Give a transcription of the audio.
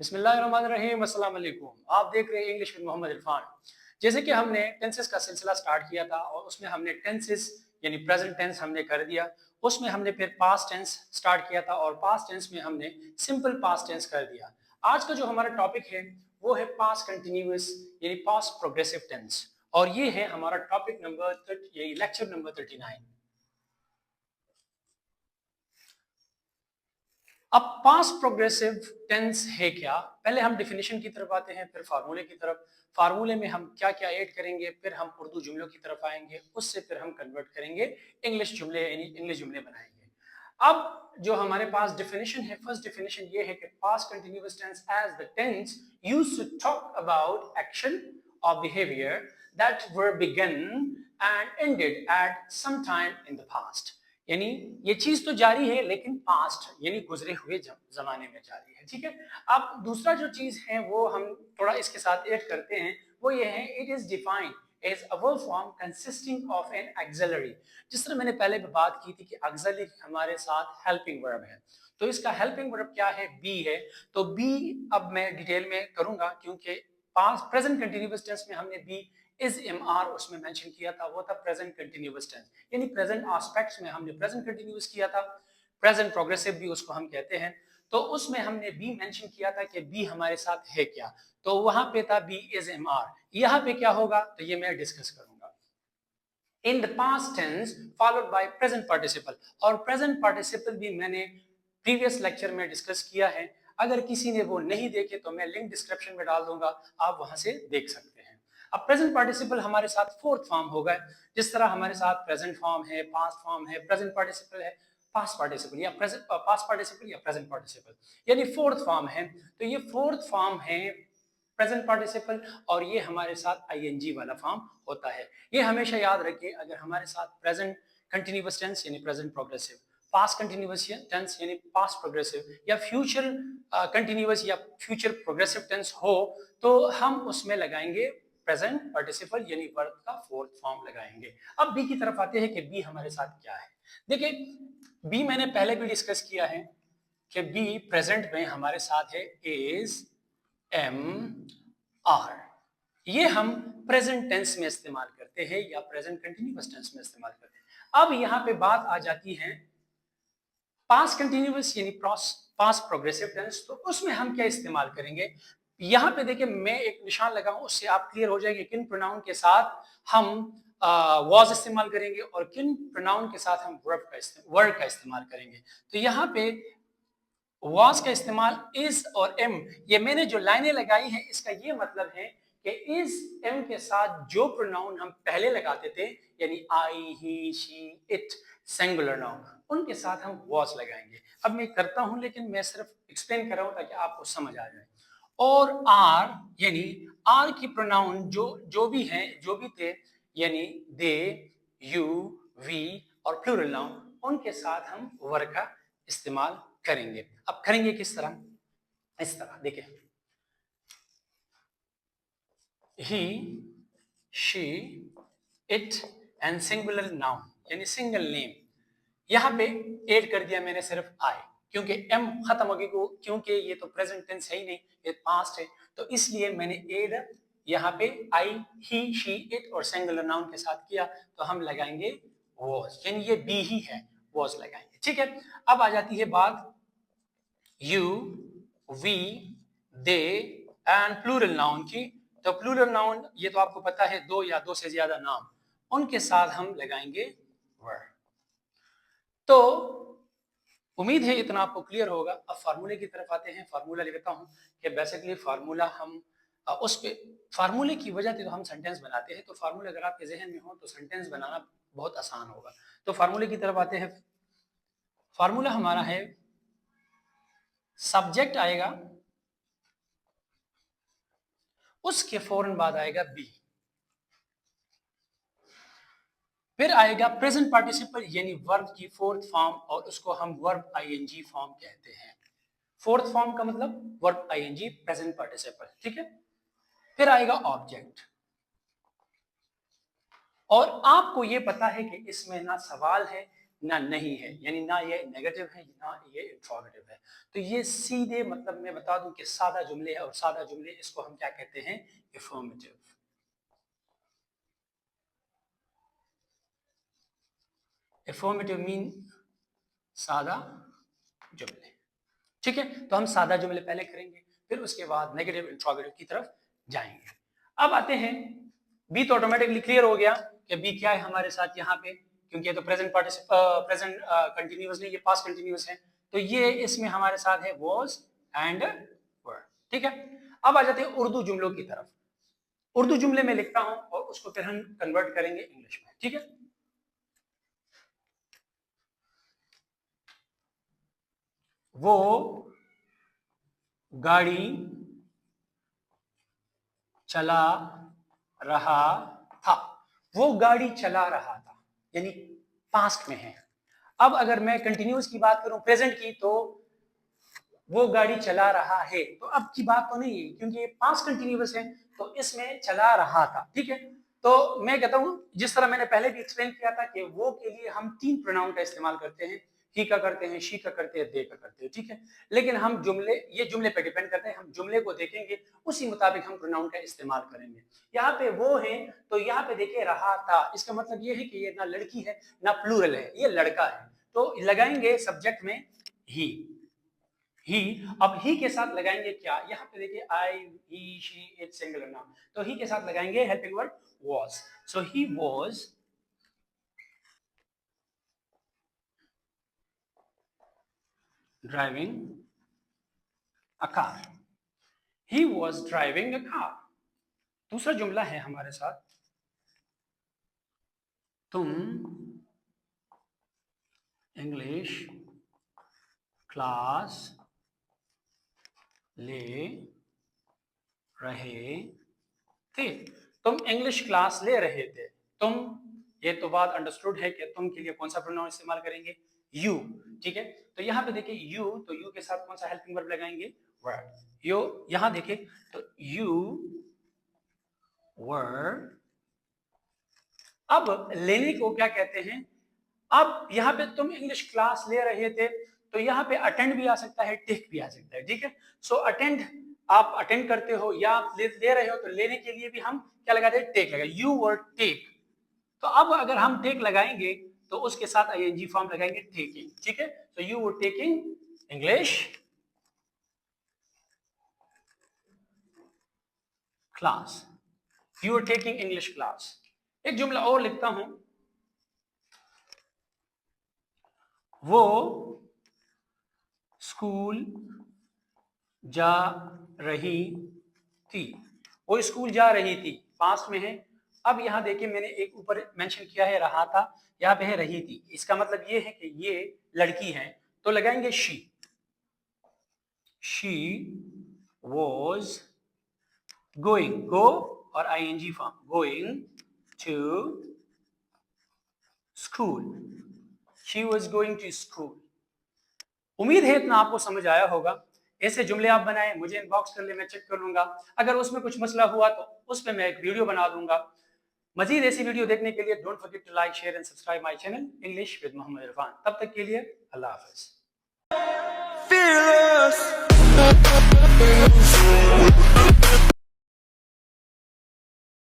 बिस्मिल्लाहिर्रहमानिर्रहीम, अस्सलाम वालेकुम। आप देख रहे हैं इंग्लिश विद मोहम्मद इरफान। जैसे कि हमने टेंसेस का सिलसिला स्टार्ट किया था और उसमें हमने टेंसेस यानी प्रेजेंट टेंस हमने कर दिया। उसमें हमने फिर पास्ट टेंस स्टार्ट किया था और पास्ट टेंस में हमने सिंपल पास्ट टेंस कर दिया। आज का जो हमारा टॉपिक है वो है पास्ट कंटिन्यूअस यानी पास्ट प्रोग्रेसिव टेंस और ये है हमारा टॉपिक नंबर यही लेक्चर नंबर 39। अब पास्ट प्रोग्रेसिव टेंस है क्या, पहले हम डिफिनेशन की तरफ आते हैं, फिर फार्मूले की तरफ। फार्मूले में हम क्या क्या ऐड करेंगे, फिर हम उर्दू जुमलों की तरफ आएंगे, उससे फिर हम कन्वर्ट करेंगे इंग्लिश जुमले यानी इंग्लिश जुमले बनाएंगे। अब जो हमारे पास डिफिनेशन है, फर्स्ट डिफिनेशन ये है कि past continuous tense as the tense used to talk about action or behavior that were begun and ended at some time in the past। यानी ये चीज तो जारी है लेकिन पास्ट यानी गुजरे हुए जमाने में जारी है। ठीक है। अब दूसरा जो चीज है वो हम थोड़ा इसके साथ ऐड करते हैं, वो ये है it is defined as a verb form consisting of an auxiliary. जिस तरह मैंने पहले भी बात की थी कि ऑक्सिलरी हमारे साथ हेल्पिंग वर्ब है, तो इसका हेल्पिंग वर्ब क्या है, बी है। तो बी अब मैं डिटेल में करूंगा क्योंकि पास्ट प्रेजेंट कंटिन्यूअस टेंस में हमने बी इज एम आर उसमें मेंशन किया था, वो था प्रेजेंट कंटिन्यूअस टेंस यानी प्रेजेंट एस्पेक्ट्स में हमने प्रेजेंट कंटिन्यूअस किया था। प्रेजेंट प्रोग्रेसिव भी उसको हम कहते हैं। तो उसमें हमने बी मेंशन किया था कि बी हमारे साथ है क्या, तो वहां पे था बी इज एम आर। यहाँ पे क्या होगा तो ये मैं डिस्कस करूंगा। In the past tense followed by present participle, और प्रेजेंट पार्टिसिपल भी मैंने प्रीवियस लेक्चर में डिस्कस किया है। अगर किसी ने वो नहीं देखे तो मैं लिंक डिस्क्रिप्शन में डाल दूंगा, आप वहां से देख सकते हैं। अब प्रेजेंट पार्टिसिपल हमारे साथ फोर्थ फॉर्म होगा। जिस तरह हमारे साथ प्रेजेंट फॉर्म है, पास्ट फॉर्म है, प्रेजेंट पार्टिसिपल है, पास्ट पार्टिसिपल या प्रेजेंट पास्ट पार्टिसिपल या प्रेजेंट पार्टिसिपल, यानी फोर्थ फॉर्म है। तो ये फोर्थ फॉर्म है प्रेजेंट पार्टिसिपल और ये हमारे साथ आईएनजी वाला फॉर्म होता है। ये हमेशा याद रखिए, अगर हमारे साथ प्रेजेंट कंटिन्यूअस टेंस यानी present progressive, past continuous tense यानी पास्ट प्रोग्रेसिव या फ्यूचर कंटिन्यूअस या फ्यूचर प्रोग्रेसिव टेंस हो तो हम उसमें लगाएंगे प्रेजेंट पार्टिसिपल यानी वर्ब का फोर्थ फॉर्म लगाएंगे। अब बी की तरफ आते हैं कि बी हमारे साथ क्या है। देखिए बी मैंने पहले भी डिस्कस किया है कि बी प्रेजेंट में हमारे साथ है इज एम आर। ये हम प्रेजेंट टेंस में इस्तेमाल करते हैं या प्रेजेंट कंटिन्यूअस टेंस में इस्तेमाल करते हैं। अब यहाँ पे बात आ जाती है पास्ट कंटिन्यूअस यानी पास्ट प्रोग्रेसिव टेंस, तो उसमें हम क्या इस्तेमाल करेंगे। यहाँ पे देखिए मैं एक निशान लगाऊं, उससे आप क्लियर हो जाएंगे किन प्रोनाउन के साथ हम वॉज इस्तेमाल करेंगे और किन प्रोनाउन के साथ हम वर्ब का इस्तेमाल करेंगे। तो यहाँ पे वॉज का इस्तेमाल इज और एम, ये मैंने जो लाइनें लगाई हैं इसका ये मतलब है कि इज एम के साथ जो प्रोनाउन हम पहले लगाते थे यानी आई ही शी इट सिंगुलर नाउन, उनके साथ हम वॉज लगाएंगे। अब मैं करता हूं लेकिन मैं सिर्फ एक्सप्लेन कर रहा हूं ताकि आपको समझ आ जाए। और आर यानी आर की प्रोनाउन जो जो भी हैं जो भी थे यानी दे यू वी और प्लूरल नाउन, उनके साथ हम वर का इस्तेमाल करेंगे। अब करेंगे किस तरह, इस तरह देखिए he she it and singular noun यानी सिंगल नेम, यहां पे ऐड कर दिया मैंने सिर्फ आई, क्योंकि एम खत्म हो गई क्योंकि ये तो प्रेजेंट टेंस है ही नहीं, ये पास्ट है, तो इसलिए मैंने ऐड यहाँ पे आई ही शी इट और सिंगुलर नाउन के साथ किया, तो हम लगाएंगे वॉज, यानी ये बी ही है, वॉज लगाएंगे। ठीक है। अब आ जाती है बात you we they and plural noun की। तो प्लूरल नाउन ये तो आपको पता है, दो या दो से ज्यादा नाम, उनके साथ हम लगाएंगे वर। तो उम्मीद है इतना आपको क्लियर होगा। अब फार्मूले की तरफ आते हैं। फार्मूला लिखता हूं कि बेसिकली फार्मूला हम उस पे फार्मूले की वजह से तो हम सेंटेंस बनाते हैं, तो फार्मूला अगर आपके जहन में हो तो सेंटेंस बनाना बहुत आसान होगा। तो फार्मूले की तरफ आते हैं। फार्मूला हमारा है सब्जेक्ट आएगा, उसके फौरन बाद आएगा बी, फिर आएगा प्रेजेंट पार्टिसिपल यानी वर्ब की फोर्थ फॉर्म और उसको हम वर्ब आईएनजी फॉर्म कहते हैं। फोर्थ फॉर्म का मतलब वर्ब आईएनजी प्रेजेंट पार्टिसिपल। ठीक है। फिर आएगा ऑब्जेक्ट, और आपको यह पता है कि इसमें ना सवाल है ना नहीं है, यानी ना ये नेगेटिव है ना ये इंट्रोगेटिव है। तो ये सीधे मतलब मैं बता दूं कि सादा जुमले है, और सादा जुमले इसको हम क्या कहते हैं, अफर्मेटिव। अफर्मेटिव मीन सादा जुमले। ठीक है, तो हम सादा जुमले पहले करेंगे, फिर उसके बाद नेगेटिव इंट्रोगेटिव की तरफ जाएंगे। अब आते हैं, बी तो ऑटोमेटिकली क्लियर हो गया कि बी क्या है हमारे साथ यहाँ पे, क्योंकि ये तो प्रेजेंट प्रेजेंट कंटिन्यूअस नहीं, ये पास्ट कंटिन्यूअस है, तो ये इसमें हमारे साथ है वाज एंड वर। ठीक है, अब आ जाते हैं उर्दू जुमलों की तरफ। उर्दू जुमले में लिखता हूं और उसको फिर हम कन्वर्ट करेंगे इंग्लिश में। ठीक है, वो गाड़ी चला रहा था। वो गाड़ी चला रहा था यानी पास्ट में है। अब अगर मैं कंटिन्यूअस की बात करूं, प्रेजेंट की, तो वो गाड़ी चला रहा है, तो अब की बात तो नहीं है क्योंकि ये पास्ट कंटिन्यूअस है, तो इसमें चला रहा था। ठीक है, तो मैं कहता हूं, जिस तरह मैंने पहले भी एक्सप्लेन किया था कि वो के लिए हम 3 प्रोनाउन का इस्तेमाल करते हैं, ही का करते हैं, शी का करते हैं, दे का करते हैं। ठीक है, लेकिन हम जुमले, ये जुमले पे डिपेंड करते हैं, हम जुमले को देखेंगे उसी मुताबिक हम प्रोनाउन का इस्तेमाल करेंगे। यहाँ पे वो है, तो यहाँ पे देखिए रहा था, इसका मतलब ये है कि ये ना लड़की है ना प्लूरल है, ये लड़का है, तो लगाएंगे सब्जेक्ट में ही। ही, अब ही के साथ लगाएंगे क्या, यहाँ पे देखिए आई, ही, शी, इट, सिंगुलर नाउन, तो ही के साथ लगाएंगे helping word was. So he was driving a car. He was driving a car. दूसरा जुमला है हमारे साथ, तुम इंग्लिश क्लास ले रहे थे। तुम इंग्लिश क्लास ले रहे थे। तुम, ये तो बात अंडरस्टूड है कि तुम के लिए कौन सा प्रोनाउन इस्तेमाल करेंगे, यू। ठीक है, तो यहाँ पे देखिए यू, तो यू के साथ कौन सा हेल्पिंग वर्ब लगाएंगे, वर। यो, यहाँ देखिए तो यू वर। अब लेने को क्या कहते हैं, अब यहाँ पे तुम इंग्लिश क्लास ले रहे थे, तो यहाँ पे अटेंड भी आ सकता है, टेक भी आ सकता है। ठीक है, सो अटेंड, आप अटेंड करते हो या आप ले रहे हो, तो लेने के लिए भी हम क्या लगाते हैं, टेक लगाए, यू वर टेक। तो अब अगर हम टेक लगाएंगे तो उसके साथ आईएनजी फॉर्म लगाएंगे, टेकिंग। ठीक है, तो you were taking English class, you were taking English class. एक जुमला और लिखता हूं, वो स्कूल जा रही थी। वो स्कूल जा रही थी, पास्ट में है। अब यहां देखिए मैंने एक ऊपर मेंशन किया है रहा था, यहां पे है रही थी, इसका मतलब ये है कि ये लड़की है, तो लगाएंगे she. She was going, go और ING form, going to school. She was going to school. उम्मीद है इतना आपको समझ आया होगा। ऐसे जुमले आप बनाएं, मुझे इनबॉक्स कर ले, मैं चेक कर लूंगा। अगर उसमें कुछ मसला हुआ तो उस पर मैं एक वीडियो बना दूंगा। मजीद ऐसी वीडियो देखने के लिए don't forget to like, share and subscribe my channel English with Mohammad Irfan. तब तक के लिए अल्लाह हाफिज।